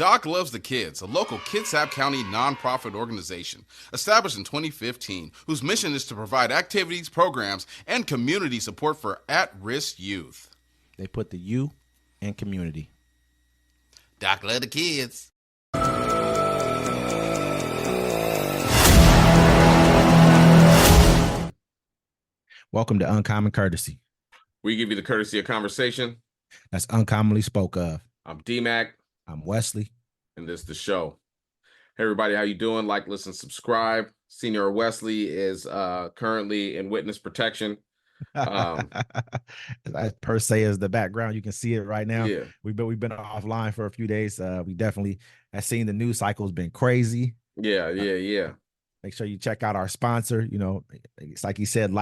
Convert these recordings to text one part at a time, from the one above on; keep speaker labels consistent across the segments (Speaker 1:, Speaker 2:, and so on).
Speaker 1: Doc Loves the Kids, a local Kitsap County nonprofit organization established in 2015, whose mission is to provide activities, programs, and community support for at-risk youth.
Speaker 2: They put the you in community.
Speaker 1: Doc Loves the Kids.
Speaker 2: Welcome to Uncommon Courtesy.
Speaker 3: We give you the courtesy of conversation.
Speaker 2: That's uncommonly spoke of.
Speaker 3: I'm D-Mac.
Speaker 2: I'm Wesley.
Speaker 3: And this is the show. Hey, everybody, how you doing? Like, listen, subscribe. Senior Wesley is currently in witness protection.
Speaker 2: That per se is the background. You can see it right now.
Speaker 3: Yeah.
Speaker 2: We've been offline for a few days. We definitely have seen the news cycle has been crazy.
Speaker 3: Yeah.
Speaker 2: Make sure you check out our sponsor. You know, it's like he said,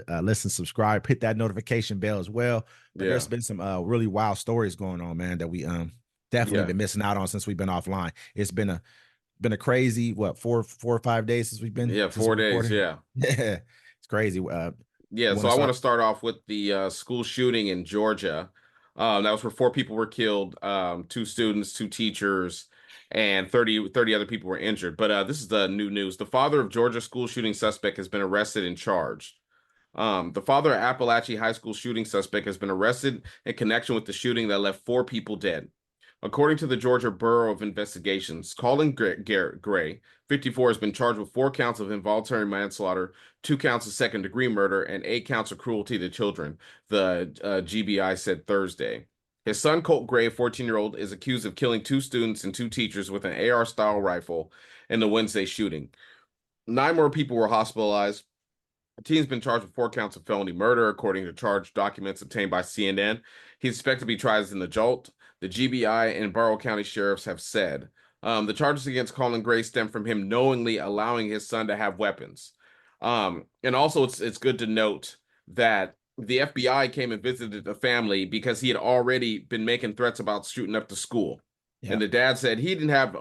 Speaker 2: listen, subscribe, hit that notification bell as well. But there's been some really wild stories going on, man, that we definitely been missing out on since we've been offline. It's been a crazy, what, four or 5 days since we've been?
Speaker 3: Yeah, 4 days, yeah.
Speaker 2: Yeah, it's crazy.
Speaker 3: So I want to start off with the school shooting in Georgia. That was where 4 people were killed, 2 students, 2 teachers, and 30 other people were injured. But this is the new news. The father of Georgia school shooting suspect has been arrested and charged. The father of Appalachia High School shooting suspect has been arrested in connection with the shooting that left 4 people dead. According to the Georgia Bureau of Investigations, Colin Gray, 54, has been charged with 4 counts of involuntary manslaughter, 2 counts of second-degree murder, and 8 counts of cruelty to children, the GBI said Thursday. His son, Colt Gray, a 14-year-old, is accused of killing 2 students and 2 teachers with an AR-style rifle in the Wednesday shooting. 9 more people were hospitalized. The teen's been charged with 4 counts of felony murder, according to charge documents obtained by CNN. He's expected to be tried as an adult. The GBI and Barrow County sheriffs have said the charges against Colin Gray stem from him knowingly allowing his son to have weapons. And also, it's good to note that the FBI came and visited the family because he had already been making threats about shooting up the school. Yeah. And the dad said he didn't have,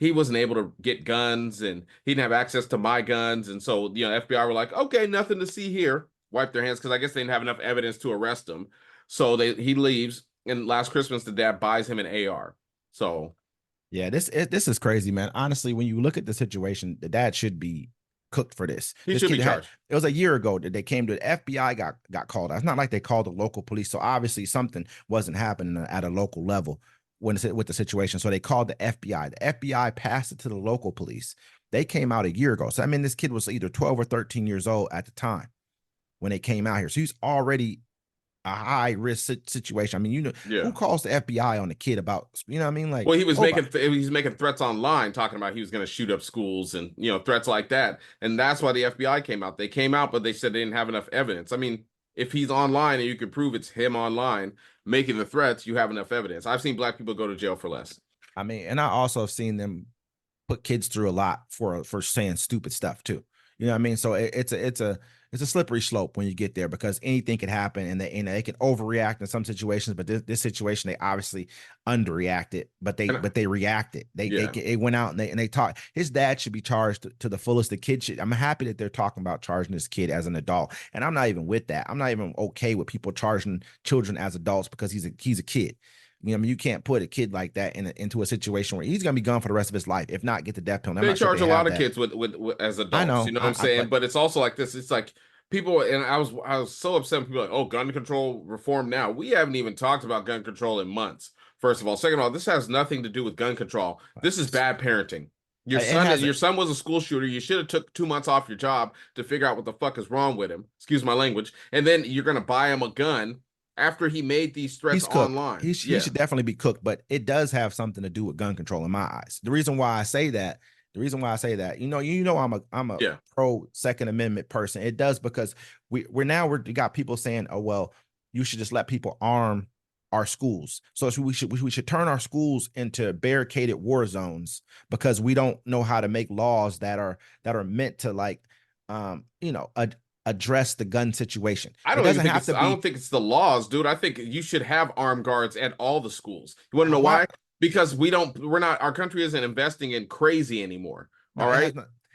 Speaker 3: he wasn't able to get guns and he didn't have access to my guns. And so, FBI were like, okay, nothing to see here. Wipe their hands because I guess they didn't have enough evidence to arrest him. So he leaves. And last Christmas, the dad buys him an AR. So,
Speaker 2: yeah, this is crazy, man. Honestly, when you look at the situation, the dad should be cooked for this.
Speaker 3: He should be charged.
Speaker 2: It was a year ago that they came to the FBI, got called. It's not like they called the local police. So obviously something wasn't happening at a local level with the situation. So they called the FBI. The FBI passed it to the local police. They came out a year ago. So I mean, this kid was either 12 or 13 years old at the time when they came out here. So he's already a high risk situation. I mean, who calls the FBI on the kid about, I mean? Like,
Speaker 3: well, he was making threats online, talking about he was going to shoot up schools and, threats like that. And that's why the FBI came out. They came out, but they said they didn't have enough evidence. I mean, if he's online and you can prove it's him online making the threats, you have enough evidence. I've seen black people go to jail for less.
Speaker 2: I mean, and I also have seen them put kids through a lot for saying stupid stuff too. You know what I mean? So it's a slippery slope when you get there because anything can happen and they can overreact in some situations, but this situation, they obviously underreacted, but they reacted. They went out and they talked. His dad should be charged to the fullest. The kid should. I'm happy that they're talking about charging this kid as an adult. And I'm not even with that. I'm not even okay with people charging children as adults because he's a kid. I mean, you can't put a kid like that into a situation where he's going to be gone for the rest of his life, if not get the death penalty.
Speaker 3: They charge a lot of kids with as adults.
Speaker 2: I know,
Speaker 3: you know what I'm saying? But it's also like this. It's like people, and I was so upset when people like, oh, gun control reform now. We haven't even talked about gun control in months. First of all, second of all, this has nothing to do with gun control. This is bad parenting. Your son was a school shooter. You should have took 2 months off your job to figure out what the fuck is wrong with him. Excuse my language. And then you're going to buy him a gun after he made these threats online.
Speaker 2: He should definitely be cooked, but it does have something to do with gun control in my eyes. The reason why I say that, I'm a pro Second Amendment person. It does because we got people saying, oh, well, you should just let people arm our schools. So we should turn our schools into barricaded war zones because we don't know how to make laws that are meant to address the gun situation.
Speaker 3: I don't think it's the laws, dude. I think you should have armed guards at all the schools. You want to know why? Because our country isn't investing in crazy anymore. All right.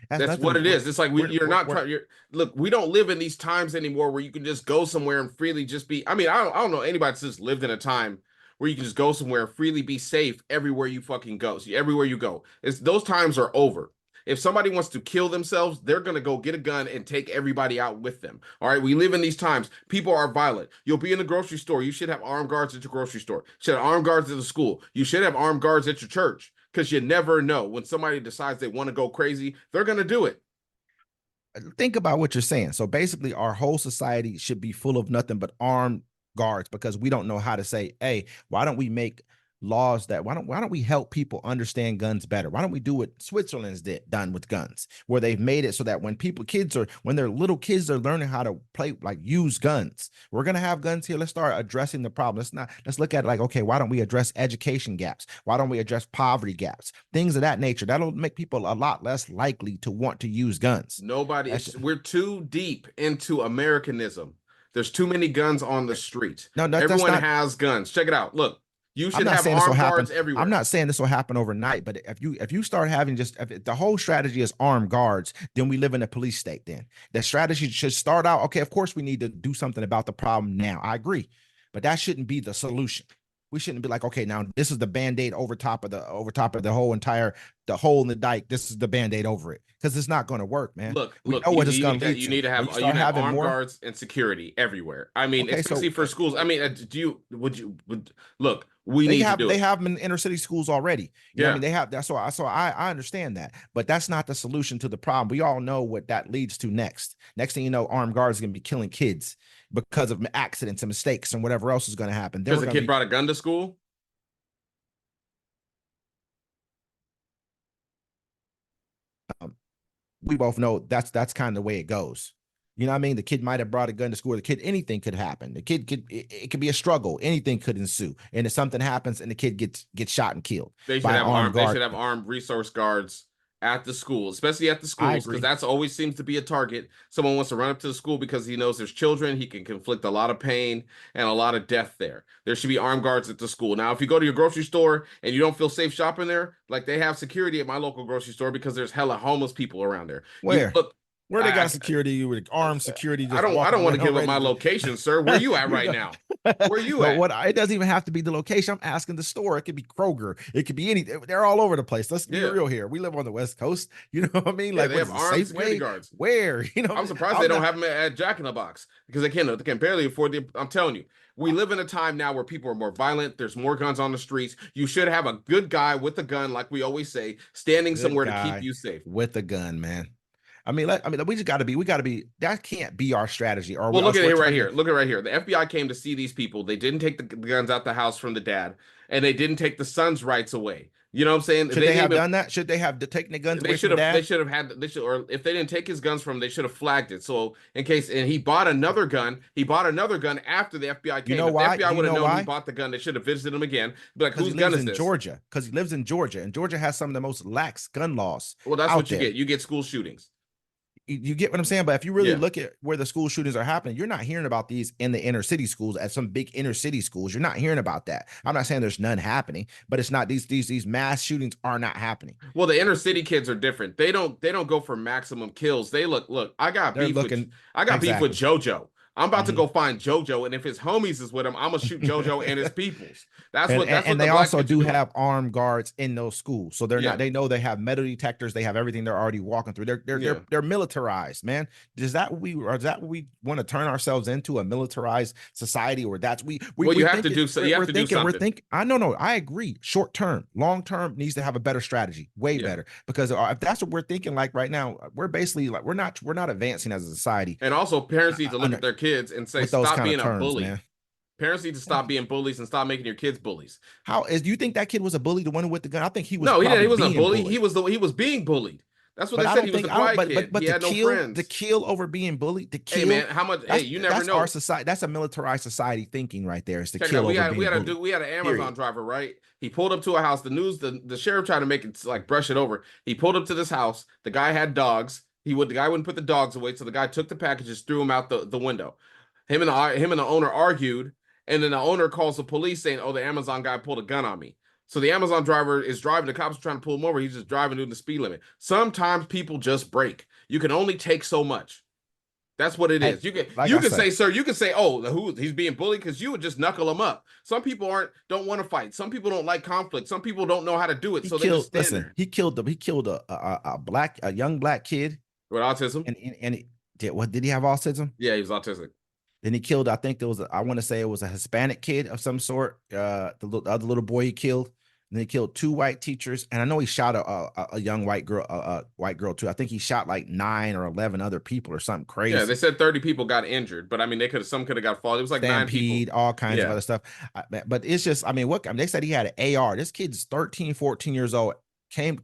Speaker 3: That's what it is. It's like look, we don't live in these times anymore where you can just go somewhere and freely just be. I mean, I don't know anybody that's just lived in a time where you can just go somewhere, freely be safe everywhere you fucking go. So everywhere you go, those times are over. If somebody wants to kill themselves, they're going to go get a gun and take everybody out with them. All right. We live in these times. People are violent. You'll be in the grocery store. You should have armed guards at your grocery store. You should have armed guards at the school. You should have armed guards at your church, because you never know when somebody decides they want to go crazy, they're going to do it.
Speaker 2: Think about what you're saying. So basically, our whole society should be full of nothing but armed guards, because we don't know how to say, hey, why don't we make laws that why don't we help people understand guns better? Why don't we do what Switzerland's done with guns, where they've made it so that when they're little kids, they're learning how to use guns. We're gonna have guns here. Let's start addressing the problem. Let's look at it like, okay, why don't we address education gaps? Why don't we address poverty gaps? Things of that nature. That'll make people a lot less likely to want to use guns.
Speaker 3: We're too deep into Americanism. There's too many guns on the street.
Speaker 2: No,
Speaker 3: everyone has guns. Check it out. Look. You should have armed guards everywhere.
Speaker 2: I'm not saying this will happen overnight, but if you start having if the whole strategy is armed guards, then we live in a police state. Then the strategy should start out, okay, of course we need to do something about the problem now. I agree, but that shouldn't be the solution. We shouldn't be like, okay, now this is the Band-Aid over top of the the hole in the dike. This is the Band-Aid over it, because it's not going to work, man.
Speaker 3: Look, you need to have armed guards and security everywhere. I mean, okay, especially for schools. I mean, look, they have
Speaker 2: them in inner city schools already. You know what I mean, they have that. So I understand that, but that's not the solution to the problem. We all know what that leads to next. Next thing you know, armed guards are going to be killing kids because of accidents and mistakes and whatever else is going to happen.
Speaker 3: Because a kid brought a gun to school.
Speaker 2: We both know that's kind of the way it goes. You know what I mean? The kid might have brought a gun to school. Anything could happen. It could be a struggle. Anything could ensue. And if something happens and the kid gets shot and killed,
Speaker 3: they should have armed resource guards at the schools, especially at the schools, because that's always seems to be a target. Someone wants to run up to the school because he knows there's children. He can inflict a lot of pain and a lot of death there. There should be armed guards at the school. Now, if you go to your grocery store and you don't feel safe shopping there, like they have security at my local grocery store because there's hella homeless people around there.
Speaker 2: Where they got security with armed security?
Speaker 3: I don't want to give up my location, sir. Where you at right now? Where you at?
Speaker 2: It doesn't even have to be the location. I'm asking the store. It could be Kroger. It could be anything. They're all over the place. Let's be real here. We live on the West Coast. You know what I mean?
Speaker 3: Like, they have armed security guards.
Speaker 2: Where? You know,
Speaker 3: I'm surprised they don't have them at Jack in the Box, because they can barely afford the. I'm telling you. We live in a time now where people are more violent. There's more guns on the streets. You should have a good guy with a gun, like we always say, standing somewhere to keep you safe.
Speaker 2: With a gun, man. We just got to be, that can't be our strategy.
Speaker 3: Well, look at it right here. Look at right here. The FBI came to see these people. They didn't take the guns out the house from the dad, and they didn't take the son's rights away. You know what I'm saying?
Speaker 2: Should they have done that? Should they have taken the guns away from dad?
Speaker 3: Or if they didn't take his guns from him, they should have flagged it. So and he bought another gun after the FBI came.
Speaker 2: You know why?
Speaker 3: If the FBI would have known he bought the gun, they should have visited him again. Be like, whose gun is this?
Speaker 2: Georgia, because he lives in Georgia, and Georgia has some of the most lax gun laws.
Speaker 3: Well, that's what you get. You get school shootings.
Speaker 2: You get what I'm saying? But if you really look at where the school shootings are happening, you're not hearing about these in the inner city schools, at some big inner city schools. You're not hearing about that. I'm not saying there's none happening, but it's not these mass shootings are not happening.
Speaker 3: Well, the inner city kids are different. They don't go for maximum kills. They look, I got beef with JoJo. I'm about to go find JoJo, and if his homies is with him, I'm gonna shoot JoJo and his peoples.
Speaker 2: And they also do have armed guards in those schools, so they're not. They know they have metal detectors. They have everything. They're already walking through. They're militarized, man. Is that what we want to turn ourselves into, a militarized society, or that's we?
Speaker 3: Well, you have to do so. You have to do something.
Speaker 2: I agree. Short term, long term needs to have a better strategy, way better. Because if that's what we're thinking, like right now, we're basically like we're not advancing as a society.
Speaker 3: And also, parents need to look at their kids and say, stop being a bully. Man. Parents need to stop being bullies and stop making your kids bullies.
Speaker 2: Do you think that kid was a bully, the one with the gun? I think he was.
Speaker 3: No, he wasn't a bully. He was being bullied. That's what they said. He was a quiet kid. But he had no friends.
Speaker 2: The kill over being bullied. The kill.
Speaker 3: Hey man, how much? Hey, you never know.
Speaker 2: That's our society. That's a militarized society thinking right there. It's the kill over being bullied.
Speaker 3: We had an Amazon driver, right? He pulled up to a house. The sheriff tried to make it like brush it over. He pulled up to this house. The guy had dogs. The guy wouldn't put the dogs away, so the guy took the packages, threw them out the window. Him and the owner argued, and then the owner calls the police saying, "Oh, the Amazon guy pulled a gun on me." So the Amazon driver is driving. The cops are trying to pull him over. He's just driving doing the speed limit. Sometimes people just break. You can only take so much. That's what it
Speaker 2: Hey,
Speaker 3: is. You can
Speaker 2: like
Speaker 3: you
Speaker 2: I
Speaker 3: can
Speaker 2: say,
Speaker 3: say, sir, you can say, oh, he's being bullied because you would just knuckle him up. Some people don't want to fight. Some people don't like conflict. Some people don't know how to do it,
Speaker 2: he
Speaker 3: so they just
Speaker 2: killed.
Speaker 3: stand
Speaker 2: Listen,
Speaker 3: there
Speaker 2: he killed a young black kid,
Speaker 3: with autism.
Speaker 2: and he did he have autism?
Speaker 3: Yeah, he's autistic.
Speaker 2: Then he killed. I think there was. I want to say it was a Hispanic kid of some sort. The other little boy he killed. And he killed 2 white teachers, and I know he shot a young white girl too. I think he shot like 9 or 11 other people or something
Speaker 3: Yeah, they
Speaker 2: crazy.
Speaker 3: said 30 people got injured, but I mean, some could have got fault. It was like 9 people.
Speaker 2: Stampede, all kinds of
Speaker 3: Yeah,
Speaker 2: other stuff. But it's just, I mean, they said he had an AR. This kid's 13, 14 years old,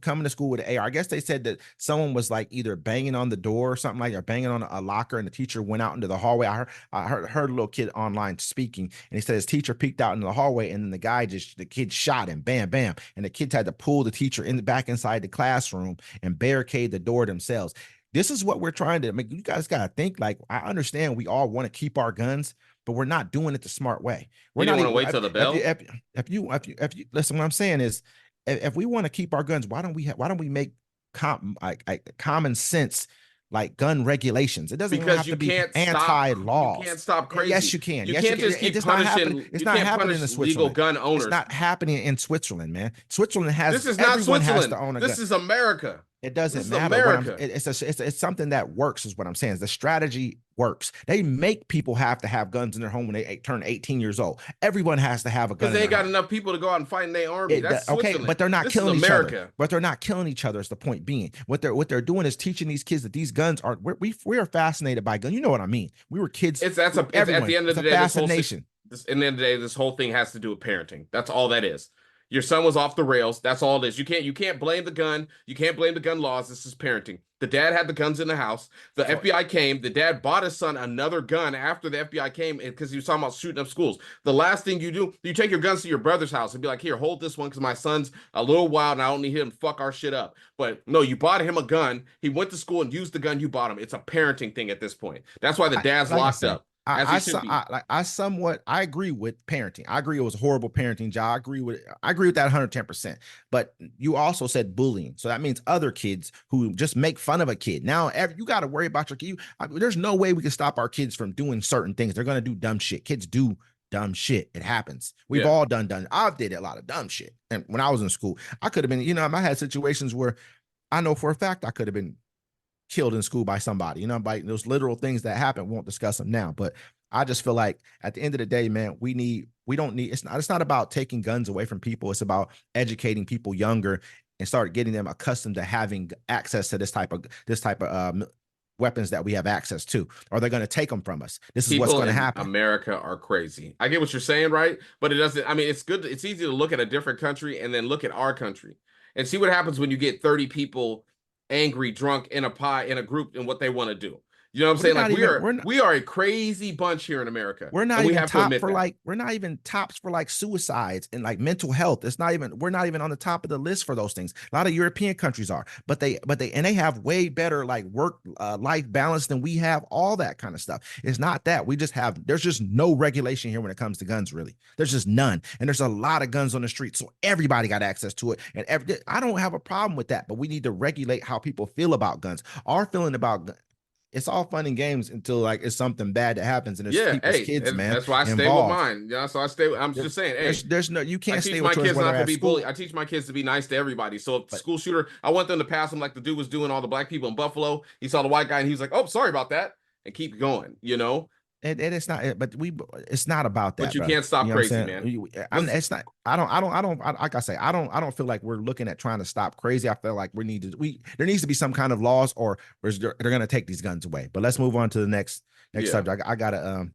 Speaker 2: coming to school with an AR. I guess they said that someone was like either banging on the door or something like, or banging on a locker, and the teacher went out into the hallway. I heard a little kid online speaking, and he said his teacher peeked out into the hallway, and then the kid shot him, bam, bam, and the kids had to pull the teacher back inside the classroom and barricade the door themselves. This is what we're trying to make. You guys got to think, like, I understand we all want to keep our guns, but we're not doing it the smart way. We're
Speaker 3: you
Speaker 2: not
Speaker 3: didn't want
Speaker 2: even,
Speaker 3: to wait till the bell.
Speaker 2: if you listen, what I'm saying is, if we want to keep our guns, why don't we make common sense, like gun regulations? It doesn't even
Speaker 3: Because
Speaker 2: have
Speaker 3: you
Speaker 2: to be
Speaker 3: can't
Speaker 2: anti-laws.
Speaker 3: You can't stop crazy.
Speaker 2: Yes, you can.
Speaker 3: You
Speaker 2: Yes,
Speaker 3: can't just keep
Speaker 2: it's not happening.
Speaker 3: punishing.
Speaker 2: It's
Speaker 3: You
Speaker 2: not
Speaker 3: can't
Speaker 2: happening
Speaker 3: punish
Speaker 2: in
Speaker 3: legal
Speaker 2: Switzerland.
Speaker 3: gun owners.
Speaker 2: It's not happening in Switzerland, man. Switzerland has,
Speaker 3: This is not
Speaker 2: everyone has
Speaker 3: Switzerland.
Speaker 2: to own a
Speaker 3: This
Speaker 2: gun.
Speaker 3: is America.
Speaker 2: It doesn't
Speaker 3: This is
Speaker 2: matter.
Speaker 3: America.
Speaker 2: It's something that works, is what I'm saying. The strategy works. They make people have to have guns in their home when they turn 18 years old. Everyone has to have a gun.
Speaker 3: Because they ain't got enough people to go out and fight in their army. That's
Speaker 2: okay, but they're not killing each other. But they're not killing each other. Is the point being? What they're doing is teaching these kids that these guns are. We are fascinated by guns. You know what I mean? We were kids.
Speaker 3: It's at the end of the day,
Speaker 2: fascination.
Speaker 3: At the end of the day, this whole thing has to do with parenting. That's all that is. Your son was off the rails. That's all it is. You can't blame the gun. You can't blame the gun laws. This is parenting. The dad had the guns in the house. The FBI came. The dad bought his son another gun after the FBI came because he was talking about shooting up schools. The last thing you do, you take your guns to your brother's house and be like, here, hold this one because my son's a little wild and I don't need him to fuck our shit up. But no, you bought him a gun. He went to school and used the gun you bought him. It's a parenting thing at this point. That's why the dad's locked up. I
Speaker 2: agree with parenting. I agree it was a horrible parenting job. I agree with that 110%. But you also said bullying, so that means other kids who just make fun of a kid. Now you got to worry about your kid. There's no way we can stop our kids from doing certain things. They're gonna do dumb shit. Kids do dumb shit. It happens. We've all done. I've did a lot of dumb shit, and when I was in school, I could have been. I had situations where I know for a fact I could have been killed in school by somebody, by those literal things that happen. Won't discuss them now, but I just feel like at the end of the day, man, it's not about taking guns away from people. It's about educating people younger and start getting them accustomed to having access to this type of weapons that we have access to, or they're going to take them from us. This is what's going to happen.
Speaker 3: America are crazy. I get what you're saying, right? But it doesn't, I mean, it's good. It's easy to look at a different country and then look at our country and see what happens when you get 30 people angry, drunk in a group and what they want to do. You know what I'm saying? Like we are a crazy bunch here in America.
Speaker 2: We're not even we're not even tops for like suicides and like mental health. We're not even on the top of the list for those things. A lot of European countries are, but they have way better like work life balance than we have, all that kind of stuff. It's not that there's just no regulation here when it comes to guns, really. There's just none. And there's a lot of guns on the street. So everybody got access to it. And I don't have a problem with that, but we need to regulate how people feel about guns. Our feeling about guns. It's all fun and games until like it's something bad that happens and there's people's kids, man.
Speaker 3: That's why I stay with mine. Yeah, so I'm just saying, hey,
Speaker 2: you can't stay
Speaker 3: with
Speaker 2: my
Speaker 3: kids not to be bullied. I teach my kids to be nice to everybody. So if the school shooter, I want them to pass him like the dude was doing all the black people in Buffalo. He saw the white guy and he was like, "Oh, sorry about that," and keep going.
Speaker 2: And it's not, but it's not about that.
Speaker 3: But you can't stop crazy, man.
Speaker 2: It's not. I don't. Like I say, I don't feel like we're looking at trying to stop crazy. I feel like there needs to be some kind of laws, or they're going to take these guns away. But let's move on to the next subject. I gotta